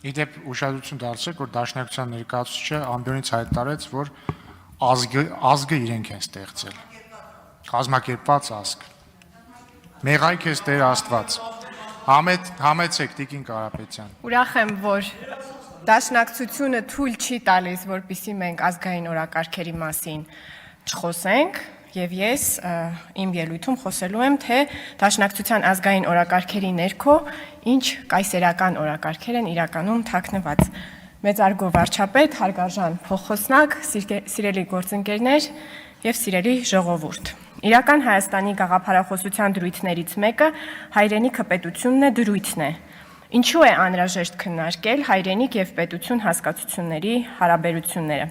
Իդեպ ուշադրություն դարձրեք, որ Դաշնակցության ներկայացուցիչը ամբիոնից հայտարարեց, որ ազգը իրենք են ստեղծել։ Կազմակերպված ազգ։ Մեղայք ես Տեր Աստված։ Համեցեք Տիկին Կարապետյան։ Ուրախ եմ, որ Դաշնակցությունը թույլ չի տալիս, որպեսզի մենք ազգային օրակարգերի մասին չխոսենք, եւ ես իմ ելույթում խոսելու եմ, թե Դաշնակցության ազգային օրակարգերի ներքո ինչ կայսերական օրակարգեր են իրականում թաքնված։ Մեծարգո վարչապետ, հարգարժան փոխխոսնակ, սիրելի գործընկերներ եւ սիրելի ժողովուրդ։ Իրական Հայաստանի գաղափարախոսության դրույթներից մեկը հայրենիքը պետությունն է, դրույթն է։ Ինչու է անհրաժեշտ քննարկել հայրենիք եւ պետություն հասկացությունների հարաբերությունները։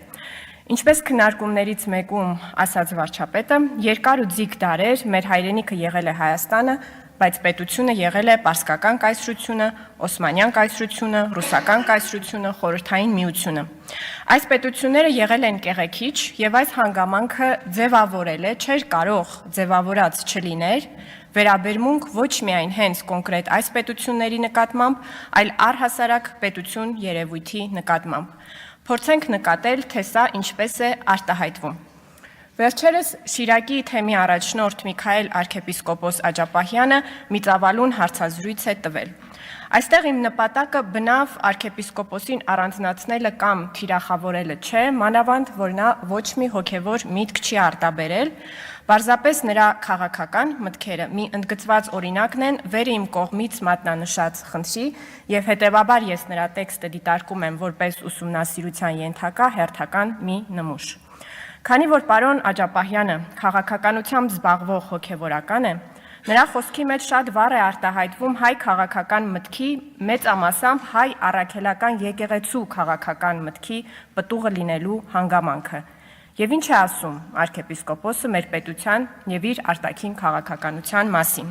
Ինչպես քննարկումներից մեկում ասաց վարչապետը, երկար ու ձիգ դարեր մեր հայրենիքը եղել է Հայաստանը, բայց պետությունը եղել է Պարսկական կայսրությունը, Օսմանյան կայսրությունը, Ռուսական կայսրությունը, Խորհրդային Միությունը։ Այս պետությունները եղել են կեղեքիչ եւ այս հանգամանքը ձևավորել է, չէր կարող ձևավորած չլիներ, վերաբերմունք ոչ միայն հենց կոնկրետ այս պետությունների նկատմամբ, այլ առհասարակ պետություն երևույթի նկատմամբ։ Փորձենք նկատել, թե սա ինչպես է արտահայտվում։ Վերջերս Շիրակի թեմի առաջնորդ Միքայել arczepiskopos Աջապահյանը մի ծավալուն հարցազրույց է տվել։ Այստեղ իմ նպատակը բնավ arczepiskoposին առանձնացնելը կամ թիրախավորելը չէ, մանավանդ որ նա ոչ մի հոգևոր միտք չի արտաբերել, պարզապես նրա քաղաքական մտքերը մի ընդգծված օրինակն են վեր իմ կողմից մատնանշած խնդրի եւ հետեւաբար ես նրա տեքստը դիտարկում եմ որպես ուսումնասիրության ենթակա հերթական մի նմուշ։ Քանի որ պարոն Աջապահյանը քաղաքականությամբ զբաղվող հոգևորական է, նրա խոսքի մեջ շատ վառ է արտահայտվում հայ քաղաքական մտքի մեծամասամբ հայ առաքելական եկեղեցու քաղաքական մտքի պտուղը լինելու հանգամանքը։ Եվ ինչ է ասում arczepiskoposը մեր պետության եւ իր արտաքին քաղաքականության մասին։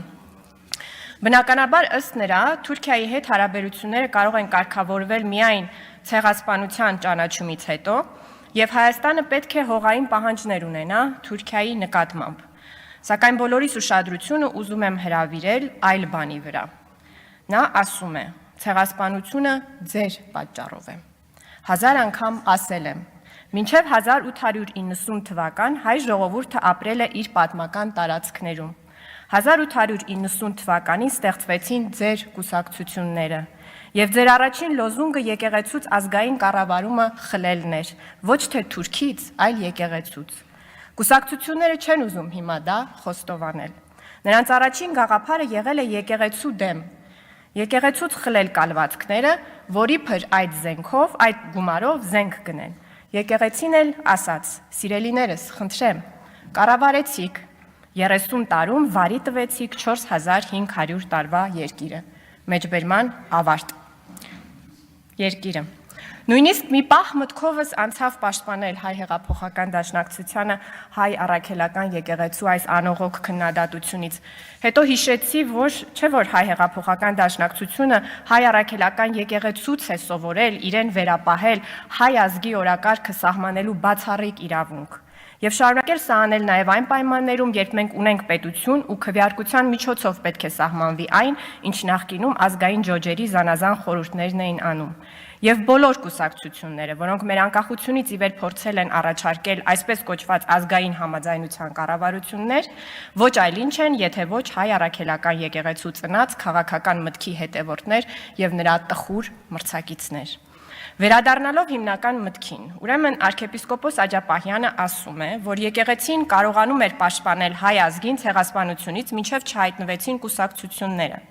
Բնականաբար ըստ նրա Թուրքիայի հետ հարաբերությունները կարող են կարգավորվել միայն ցեղասպանության ճանաչումից հետո, եւ Հայաստանը պետք է հողային պահանջներ ունենա Թուրքիայի նկատմամբ։ Սակայն բոլորիս ուշադրությունը ուզում եմ հրավիրել այլ բանի վրա։ Նա ասում է. ցեղասպանությունը ձեր պատճառով է։ 1000 անգամ ասել եմ։ Մինչև 1890 թվական հայ ժողովուրդը ապրել է իր պատմական տարածքներում։ 1890 թվականին ստեղծվեցին ձեր կուսակցությունները։ Եվ ձեր առաջին լոզունգը եկեղեցուց ազգային կառավարումը խլելն էր, ոչ թե Թուրքից, այլ եկեղեցուց։ Կուսակցությունները չեն ուզում հիմա դա խոստովանել։ Նրանց առաջին գաղափարը եղել է եկեղեցու դեմ։ Եկեղեցուց խլել կալվածքները, որի փր այդ զենքով, այդ գումարով զենք գնեն։ Եկեղեցին էլ ասաց. «Սիրելիներս, խնդրեմ, կառավարեցիք, 30 տարում վարի տվեցիք 4500 տարվա երկիրը»։ Մեջբերման ավարտ։ Երկիրը։ Նույնիսկ մի պահ մտքովս անցավ պաշտպանել հայ հեղափոխական դաշնակցությանը հայ առաքելական եկեղեցու այս անողոք քննադատությունից։ Հետո հիշեցի, որ հայ հեղափոխական դաշնակցությունը հայ առաքելական եկեղեցուց է սովորել իրեն վերապահել հայ ազգի օրակարգը սահմանելու բացառիկ իրավունք։ Եվ շարունակել սա անել նաև այն պայմաններում, երբ մենք ունենք պետություն ու քվեարկության միջոցով պետք է սահմանվի այն, ինչ նախկինում ազգային ջոջերի զանազան խորհուրդներն էին անում։ Եվ բոլոր կուսակցությունները, որոնք մեր անկախությունից ի վեր փորձել են առաջարկել այսպես կոչված ազգային համաձայնության կառավարություններ, ոչ այլ ինչ են, եթե ոչ հայ առաքելական եկեղեցու ծնած քաղաքական մտքի հետևորդներ եւ նրա տխուր մրցակիցներ։ Վերադառնալով հիմնական մտքին, ուրեմն arczepiskopos Աջապահյանը ասում է, որ եկեղեցին կարողանում էր պաշտպանել հայ ազգին ցեղասպանությունից, մինչև չհայտնվեցին կուսակցությունները։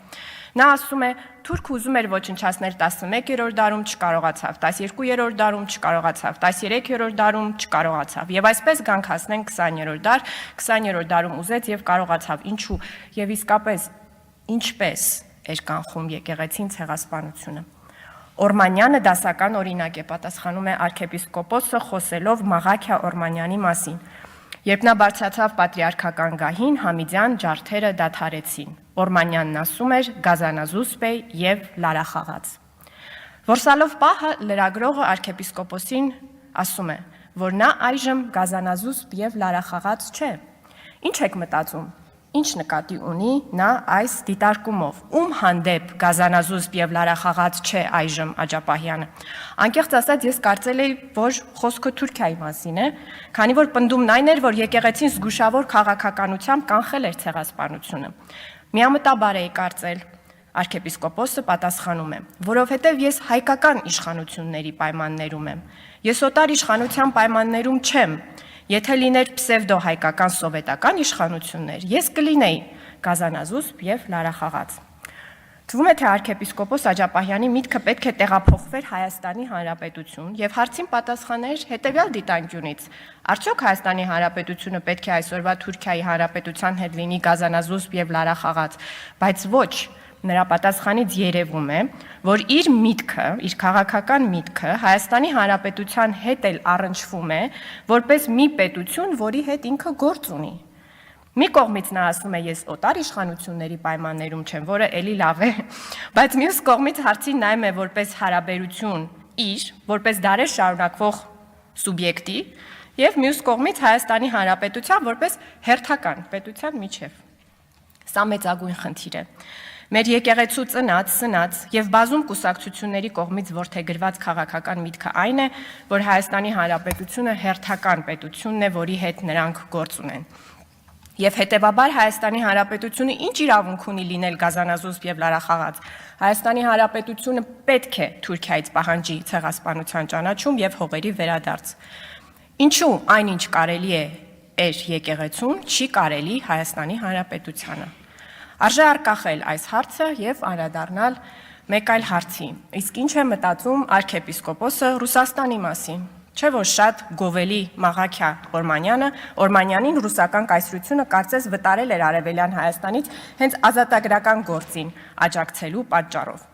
Նա ասում է, Թուրքը ուզում էր ոչնչացնել 11-րդ դարում, չկարողացավ, 12-րդ դարում չկարողացավ, 13-րդ դարում չկարողացավ։ Եվ այսպես գանք հասնենք 20-րդ դար, 20-րդ դարում ուզեց եւ կարողացավ։ Ինչու։ Եվ իսկապես ինչպես էր կանխում եկեղեցին ցեղասպանությունը։ Օրմանյանը դասական օրինակ է, պատասխանում է arczepiskoposը խոսելով Մաղաքիա Օրմանյանի մասին։ Երբ նա բարձրացավ պատրիարքական գահին, Համիդյան ջարդերը դադարեցին։ Օրմանյանն ասում էր գազանազուսպ է եւ լարախաղաց։ Որսալով պահը լրագրողը arczepiskoposին ասում է, որ նա այժմ գազանազուսպ եւ լարախաղաց չէ։ Ինչ եք մտածում։ Ինչ նկատի ունի նա այս դիտարկումով, ում հանդեպ գազանազուսպ եւ լարախաղաց չէ այժմ Աջապահյանը։ Անկեղծ ասած, ես կարծել էի, որ խոսքը Թուրքիայի մասին է, քանի որ պնդումն այն էր, որ եկեղեցին զգուշավոր քաղաքականությամբ կանխել էր ցեղասպանությունը։ Միամտաբար էի կարծել, arczepiskopos-ը պատասխանում է, որովհետև ես հայկական իշխանությունների պայմաններում եմ։ Ես օտար իշխանության պայմաններում չեմ։ Եթե լիներ պսևդո-հայկական սովետական իշխանություններ, ես կլինեի գազանազուսպ եւ լարախաղաց։ Թվում է, թե arczepiskopos Աջապահյանի միտքը պետք է տեղափոխվեր Հայաստանի Հանրապետություն եւ հարցին պատասխաներ հետեւյալ դիտանկյունից. Արդյոք Հայաստանի Հանրապետությունը պետք է այսօրվա Թուրքիայի Հանրապետության հետ լինի գազանազուսպ եւ լարախաղաց, բայց ոչ նրա պատասխանից երևում է, որ իր միտքը, իր քաղաքական միտքը Հայաստանի Հանրապետության հետ էլ առնչվում է, որպես մի պետություն, որի հետ ինքը գործ ունի։ Մի կողմից նա ասում է, ես օտար իշխանությունների պայմաններում չեմ, որը էլի լավ է, բայց մյուս կողմից հարցին նայում է որպես հարաբերություն իր, որպես դարեր շարունակվող սուբյեկտի, եւ մյուս կողմից Հայաստանի Հանրապետության որպես հերթական պետության միջև։ Սա մեծագույն խնդիր է։ Մեր եկեղեցու ծնած, սնած եւ բազում կուսակցությունների կողմից որդեգրված քաղաքական միտքը այն է, որ Հայաստանի Հանրապետությունը հերթական պետությունն է, որի հետ նրանք գործ ունեն։ Եվ հետեւաբար Հայաստանի Հանրապետությունը ինչ իրավունք ունի լինել գազանազուսպ եւ լարախաղաց։ Հայաստանի Հանրապետությունը պետք է Թուրքիայից պահանջի ցեղասպանության ճանաչում եւ հողերի վերադարձ։ Ինչու այնինչ կարելի է եկեղեցուն, չի կարելի Հայաստանի Հանրապետությանը։ Արժե արկախել այս հարցը եւ անդրադառնալ մեկ այլ հարցի։ Իսկ ինչ է մտածում arczepiskopos-ը Ռուսաստանի մասին։ Չէ՞ որ շատ գովելի Մաղաքյա Օրմանյանին ռուսական կայսրությունը կարծես վտարել էր Արևելյան Հայաստանից հենց ազատագրական գործին աջակցելու պատճառով։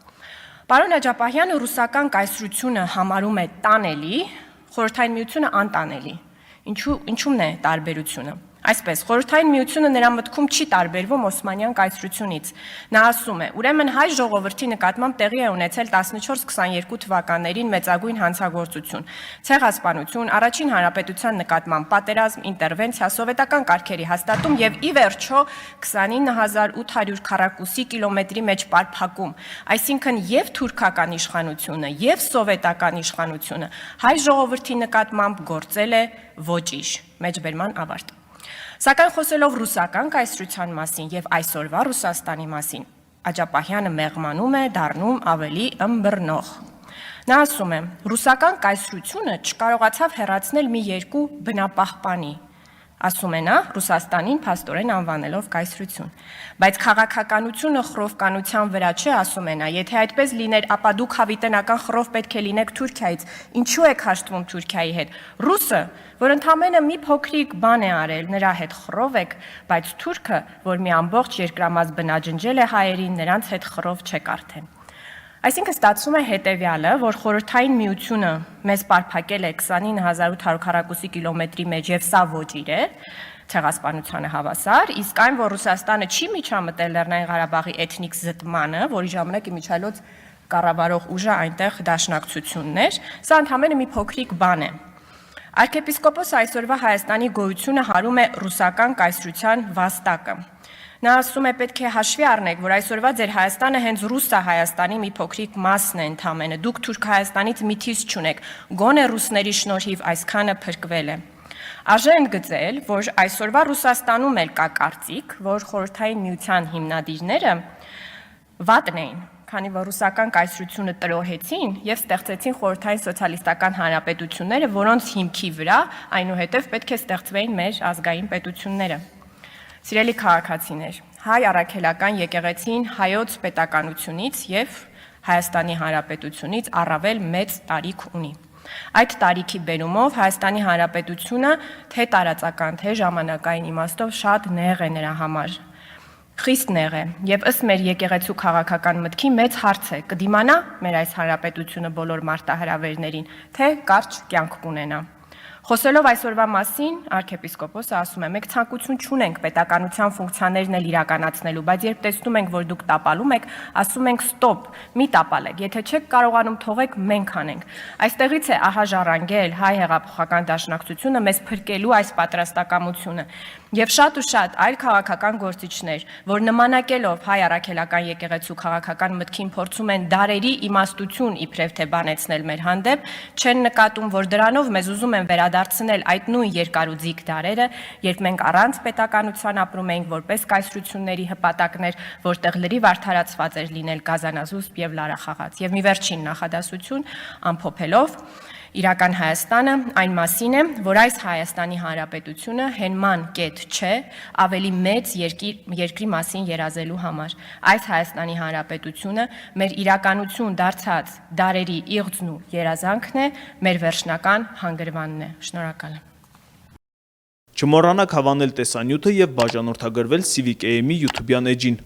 Պարոն Աջապահյանը ռուսական կայսրությունը համարում է տանելի, Խորհրդային Միությունը անտանելի։ Ինչու՞մն է տարբերությունը։ Այսպես, Խորհրդային Միությունը նրա մտքում չի տարբերվում Օսմանյան կայսրությունից։ Նա ասում է, ուրեմն հայ ժողովրդի նկատմամբ տեղի է ունեցել 14-22 թվականներին մեծագույն հանցագործություն, ցեղասպանություն, առաջին հանրապետության նկատմամբ պատերազմ, ինտերվենցիա, սովետական կարգերի հաստատում եւ ի վերջո 29800 քառակուսի կիլոմետրի մեջ պարփակում, այսինքն եւ թուրքական իշխանությունը, եւ սովետական իշխանությունը հայ ժողովրդի նկատմամբ գործել է ոճիշ, մեջբերման ավարտ։ Սակայն խոսելով ռուսական կայսրության մասին եւ այսօրվա Ռուսաստանի մասին, Աջապահյանը մեղմանում է, դառնում ավելի ըմբռնող։ Նա ասում է. ռուսական կայսրությունը չկարողացավ հեռացնել մի երկու բնապահպանի, ասում է նա, Ռուսաստանին փաստորեն անվանելով կայսրություն։ Բայց քաղաքականությունը խռովկանության վրա չէ, ասում է նա, եթե այդպես լիներ, ապա դուք հավիտենական խռով պետք է լինեք Թուրքիայից, ինչու եք հաշտվում Թուրքիայի հետ։ Ռուսը, որ ընդամենը մի փոքրիկ բան է արել, նրա հետ խռով եք, բայց թուրքը, որ մի ամբողջ երկրամաս բնաջնջել է հայերին, նրանց հետ խռով չեք արդեն։ Այսինքն ստացվում է հետևյալը, որ Խորհրդային Միությունը մեզ պարփակել է 29800 քառակուսի կիլոմետրի մեջ եւ սա ոճիր է, ցեղասպանությանը հավասար, իսկ այն, որ Ռուսաստանը չի միջամտել Լեռնային Ղարաբաղի էթնիկ զտմանը, որի ժամանակ իմիջիայլոց կառավարող ուժը այնտեղ դաշնակցությունն էր, սա ընդհանրապես մի փոքրիկ բան է։ Arczepiskopos-ը այսօրվա Հայաստանի գոյությունը հարում է ռուսական կայսրության վաստակը։ Նա ասում է պետք է հաշվի առնեք, որ այսօրվա ձեր Հայաստանը հենց ռուսա Հայաստանի մի փոքրիկ մասն է ընդամենը, դուք Թուրք Հայաստանից միթիս չունեք, գոնե ռուսների շնորհիվ այսքանը փրկվել է։ Արժե ընդգծել, որ այսօրվա Ռուսաստանում էլ կա կարծիք, որ Խորհրդային Միության հիմնադիրները վատն էին, քանի որ ռուսական կայսրությունը տրոհեցին եւ ստեղծեցին Խորհրդային սոցիալիստական հանրապետությունները, որոնց հիմքի վրա այնուհետև պետք է ստեղծվեին մեր ազգային պետությունները։ Սիրելի քաղաքացիներ, հայ առաքելական եկեղեցին հայոց պետականությունից եւ Հայաստանի Հանրապետությունից առավել մեծ տարիք ունի։ Այդ տարիքի բերումով Հայաստանի Հանրապետությունը թե տարածական, թե ժամանակային իմաստով շատ նեղ է նրա համար։ Խիստ նեղ է եւ ըստ մեր եկեղեցու քաղաքական մտքի մեծ հարց է՝ կդիմանա մեր այս հանրապետությունը բոլոր մարտահրավերներին, թե կարճ կյանք կունենա։ Խոսելով այսօրվա մասին, arczepiskopos-ը ասում է. մենք ցանկություն չունենք պետականության ֆունկցիաներն էլ իրականացնելու, բայց երբ տեսնում ենք, որ դուք տապալում եք, ասում ենք ստոպ, մի տապալեք, եթե չեք կարողանում թողեք, մենք անենք։ Այստեղից է ահա ժառանգել հայ հեղափոխական դաշնակցությունը մեզ փրկելու այս պատրաստակամությունը։ Եվ շատ ու շատ այլ քաղաքական գործիչներ, որ նմանակելով հայ առաքելական եկեղեցու քաղաքական մտքին փորձում են դարերի իմաստություն իբրև թե բանեցնել մեր հանդեպ, չեն նկատում, որ դրանով մեզ ուզում են վերադարձնել այդ նույն երկարուձիգ դարերը, երբ մենք առանց պետականության ապրում էինք որպես կայսրությունների հպատակներ, որտեղ լրիվ արդարացված էր լինել գազանազուսպ եւ լարախաղաց։ Եվ մի վերջին նախադասություն ամփոփելով Իրական Հայաստանը այն մասին է, որ այս Հայաստանի Հանրապետությունը հենման կետ չէ, ավելի մեծ երկրի մասին երազելու համար։ Այս Հայաստանի Հանրապետությունը մեր իրականություն դարձած դարերի իղձն ու երազանքն է, մեր վերջնական հանգրվանն է։ Շնորհակալ եմ։ Չմոռանաք հավանել տեսանյութը եւ բաժանորդագրվել Civic AM-ի YouTube-յան էջին։